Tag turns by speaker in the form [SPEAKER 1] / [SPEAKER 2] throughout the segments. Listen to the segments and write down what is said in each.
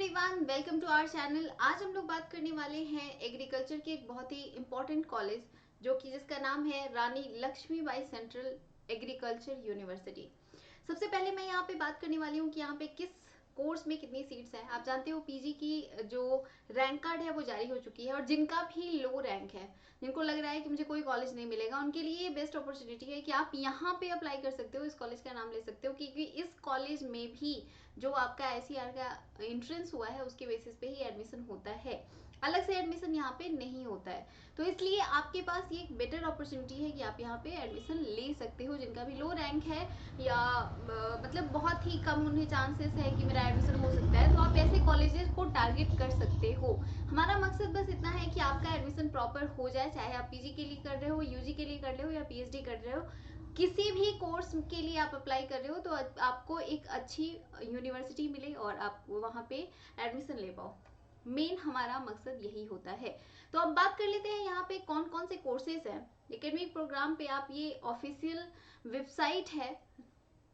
[SPEAKER 1] Everyone, welcome to our channel. आज हम लोग बात करने वाले हैं एग्रीकल्चर के एक बहुत ही इम्पोर्टेंट कॉलेज जो कि जिसका नाम है रानी लक्ष्मीबाई सेंट्रल एग्रीकल्चर यूनिवर्सिटी। सबसे पहले मैं यहाँ पे बात करने वाली हूँ कि यहाँ पे किस कोर्स में कितनी सीट्स हैं। आप जानते हो पीजी की जो रैंक कार्ड है वो जारी हो चुकी है और जिनका भी लो रैंक है, जिनको लग रहा है कि मुझे कोई कॉलेज नहीं मिलेगा, उनके लिए बेस्ट अपॉर्चुनिटी है कि आप यहाँ पे अप्लाई कर सकते हो, इस कॉलेज का नाम ले सकते हो, क्योंकि इस कॉलेज में भी जो आपका आईसीआर का एंट्रेंस हुआ है उसके बेसिस पे ही एडमिशन होता है, अलग से एडमिशन यहाँ पे नहीं होता है। तो इसलिए आपके पास ये एक बेटर अपॉर्चुनिटी है कि आप यहाँ पे एडमिशन ले सकते हो। जिनका भी लो रैंक है या मतलब बहुत ही कम उन्हें चांसेस है कि मेरा एडमिशन हो सकता है, तो आप ऐसे कॉलेजेस को टारगेट कर सकते हो। हमारा मकसद बस इतना है कि आपका एडमिशन प्रॉपर हो जाए, चाहे आप पीजी के लिए कर रहे हो, यूजी के लिए कर रहे हो या पीएचडी कर रहे हो। किसी भी कोर्स के लिए आप अप्लाई कर रहे हो तो आपको एक अच्छी यूनिवर्सिटी मिले और आप वहाँ पे एडमिशन ले पाओ। मेन हमारा मकसद यही होता है। तो अब बात कर लेते हैं यहाँ पे कौन कौन से कोर्सेज हैं एकेडमिक प्रोग्राम पे। आप ये ऑफिशियल वेबसाइट है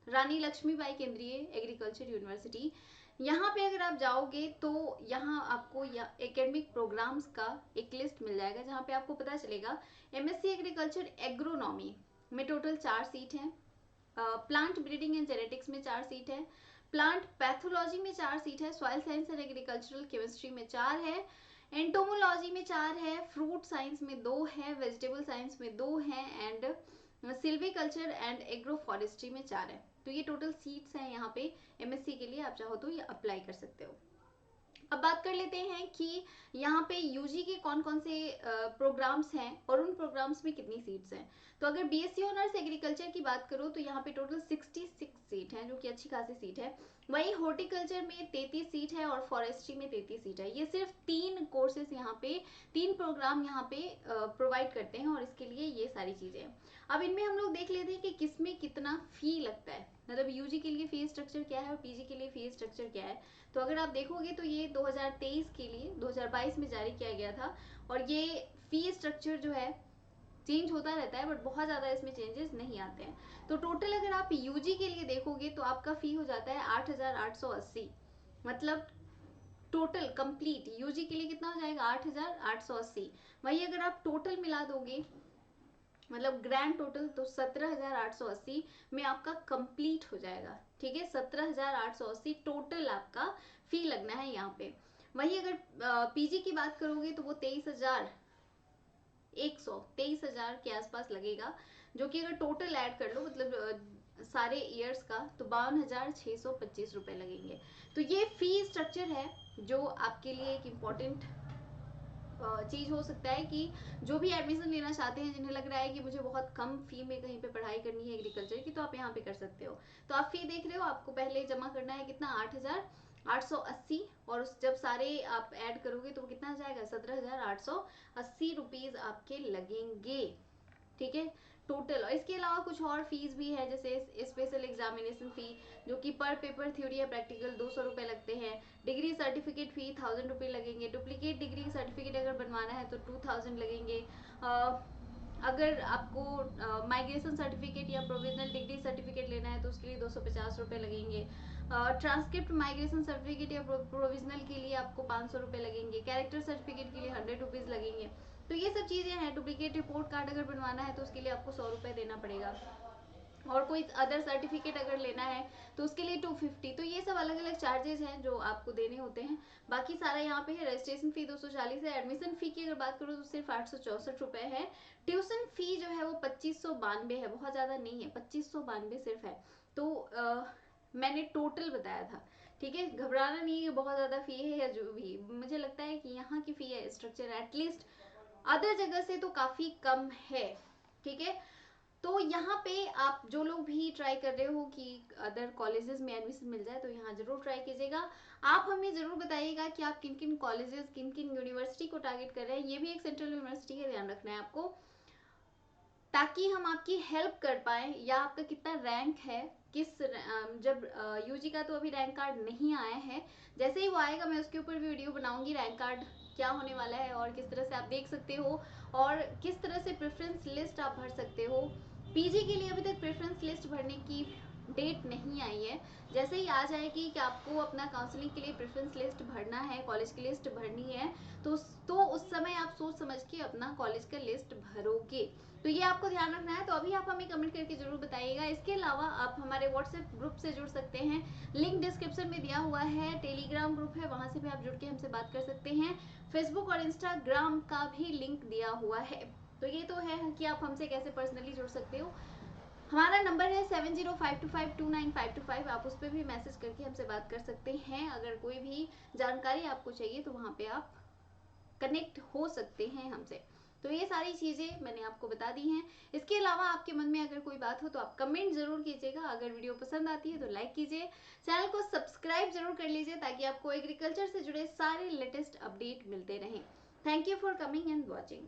[SPEAKER 1] रानी लक्ष्मीबाई केंद्रीय एग्रीकल्चर यूनिवर्सिटी, यहाँ पे अगर आप जाओगे तो यहाँ आपको एकेडमिक प्रोग्राम्स का एक लिस्ट मिल जाएगा, जहाँ पे आपको पता चलेगा एमएससी एग्रीकल्चर एग्रोनॉमी में टोटल 4 सीट हैं, प्लांट ब्रीडिंग एंड जेनेटिक्स में 4 सीट है, प्लांट पैथोलॉजी में 4 सीट है, soil science and agricultural chemistry में 4 है, एंटोमोलॉजी में 4 है, फ्रूट साइंस में 2 है, वेजिटेबल साइंस में 2 है and silviculture and agro forestry में 4 है। तो ये टोटल सीट्स हैं यहाँ पे एमएससी के लिए। आप चाहो तो ये अप्लाई कर सकते हो। अब बात कर लेते हैं कि यहाँ पे यूजी के कौन कौन से प्रोग्राम्स हैं और उन प्रोग्राम्स में कितनी सीट्स हैं। तो अगर बीएससी ऑनर्स एग्रीकल्चर की बात करो तो यहाँ पे टोटल 66 सीट है, जो कि अच्छी खासी सीट है। वहीं हॉर्टिकल्चर में 33 सीट है और फॉरेस्ट्री में 33 सीट है। ये सिर्फ 3 कोर्सेज यहाँ पे, 3 प्रोग्राम यहाँ पे प्रोवाइड करते हैं और इसके लिए ये सारी चीजें हैं। अब इनमें हम लोग देख लेते हैं कि किसमें कितना फी लगता है, मतलब यूजी के लिए फी स्ट्रक्चर क्या है और पीजी के लिए फी स्ट्रक्चर क्या है। तो अगर आप देखोगे तो ये 2023 के लिए 2022 में जारी किया गया था और ये फी स्ट्रक्चर जो है चेंज होता रहता है, बट बहुत ज़्यादा इसमें चेंजेस नहीं आते हैं। तो टोटल अगर आप यूजी के लिए देखोगे तो आपका फी हो जाता है 8,880, मतलब टोटल कंप्लीट यूजी के लिए कितना हो जाएगा 8,880। वही अगर आप टोटल मिला दोगे मतलब ग्रैंड टोटल तो 17,880 में आपका कंप्लीट हो जाएगा। ठीक है, 17,880 टोटल आपका फी लगना है यहाँ पे। वही अगर पीजी की बात करोगे तो वो 23,000 के आसपास लगेगा, जो कि अगर टोटल ऐड कर लो मतलब सारे ईयर्स का तो 52,625 रुपए लगेंगे। तो ये फी स्ट्रक्चर है जो आपके लिए एक इम्पोर्टेंट चीज हो सकता है कि जो भी एडमिशन लेना चाहते हैं, जिन्हें लग रहा है कि मुझे बहुत कम फी में कहीं पे पढ़ाई करनी है एग्रीकल्चर की, तो आप यहाँ पे कर सकते हो। तो आप फी देख रहे हो, आपको पहले जमा करना है कितना 8,880 और जब सारे आप ऐड करोगे तो कितना आ जाएगा 17,880 रुपीज आपके लगेंगे। ठीक है टोटल। और इसके अलावा कुछ और फीस भी है, जैसे स्पेशल एग्जामिनेशन फी जो कि पर पेपर थ्योरी या प्रैक्टिकल 200 रुपए लगते हैं, डिग्री सर्टिफिकेट फी 1,000 रुपये लगेंगे, डुप्लीकेट डिग्री सर्टिफिकेट अगर बनवाना है तो 2,000 लगेंगे, अगर आपको माइग्रेशन सर्टिफिकेट या प्रोविजनल डिग्री सर्टिफिकेट लेना है तो उसके लिए 250 रुपये लगेंगे, ट्रांसक्रिप्ट माइग्रेशन सर्टिफिकेट या प्रोविजनल के लिए आपको 500 रुपये लगेंगे, कैरेक्टर सर्टिफिकेट के लिए 100 रुपीज़ लगेंगे। तो ये सब चीज़ें हैं। डुप्लीकेट रिपोर्ट कार्ड अगर बनवाना है तो उसके लिए आपको 100 रुपये देना पड़ेगा, और कोई अदर सर्टिफिकेट अगर लेना है तो उसके लिए 250। तो ये सब अलग अलग चार्जेस हैं जो आपको देने होते हैं। बाकी सारा यहाँ पे है। रजिस्ट्रेशन फी 240 है। एडमिशन फी की अगर बात करो तो सिर्फ 864 रुपये है। ट्यूशन फी जो है वो 2592 है, बहुत ज़्यादा नहीं है, 2592 सिर्फ है। तो मैंने टोटल बताया था। ठीक है, घबराना नहीं है बहुत ज़्यादा फी है या जो भी, मुझे लगता है कि यहाँ की फी है स्ट्रक्चर एटलीस्ट अदर जगह से तो काफ़ी कम है। ठीक है, तो यहाँ पे आप जो लोग भी ट्राई कर रहे हो कि अदर कॉलेजेस में एडमिशन मिल जाए तो यहाँ जरूर ट्राई कीजिएगा। आप हमें जरूर बताइएगा कि आप किन किन कॉलेजेस किन किन यूनिवर्सिटी को टारगेट कर रहे हैं। ये भी एक सेंट्रल यूनिवर्सिटी है, ध्यान रखना है आपको, ताकि हम आपकी हेल्प कर पाए। या आपका कितना रैंक है, किस जब यूजी का तो अभी रैंक कार्ड नहीं आया है, जैसे ही वो आएगा मैं उसके ऊपर भी वीडियो बनाऊंगी, रैंक कार्ड क्या होने वाला है और किस तरह से आप देख सकते हो और किस तरह से प्रेफरेंस लिस्ट आप भर सकते हो। पीजी के लिए अभी तक प्रेफरेंस लिस्ट भरने की डेट नहीं आई है। जैसे ही आ जाएगी कि आपको अपना काउंसलिंग के लिए प्रेफरेंस लिस्ट भरना है, कॉलेज की लिस्ट भरनी है, तो उस समय आप सोच समझ के अपना कॉलेज का लिस्ट भरोगे। तो ये आपको ध्यान रखना है। तो अभी आप हमें कमेंट करके जरूर बताइएगा। इसके अलावा आप हमारे व्हाट्सएप ग्रुप से जुड़ सकते हैं, लिंक डिस्क्रिप्शन में दिया हुआ है। टेलीग्राम ग्रुप है, वहां से भी आप जुड़ के हमसे बात कर सकते हैं। फेसबुक और इंस्टाग्राम का भी लिंक दिया हुआ है। तो ये तो है कि आप हमसे कैसे पर्सनली जुड़ सकते हो। हमारा नंबर है 7052529525। आप उस पर भी मैसेज करके हमसे बात कर सकते हैं। अगर कोई भी जानकारी आपको चाहिए तो वहाँ पे आप कनेक्ट हो सकते हैं हमसे। तो ये सारी चीज़ें मैंने आपको बता दी हैं। इसके अलावा आपके मन में अगर कोई बात हो तो आप कमेंट जरूर कीजिएगा। अगर वीडियो पसंद आती है तो लाइक कीजिए, चैनल को सब्सक्राइब जरूर कर लीजिए ताकि आपको एग्रीकल्चर से जुड़े सारे लेटेस्ट अपडेट मिलते रहें। Thank you for coming and watching.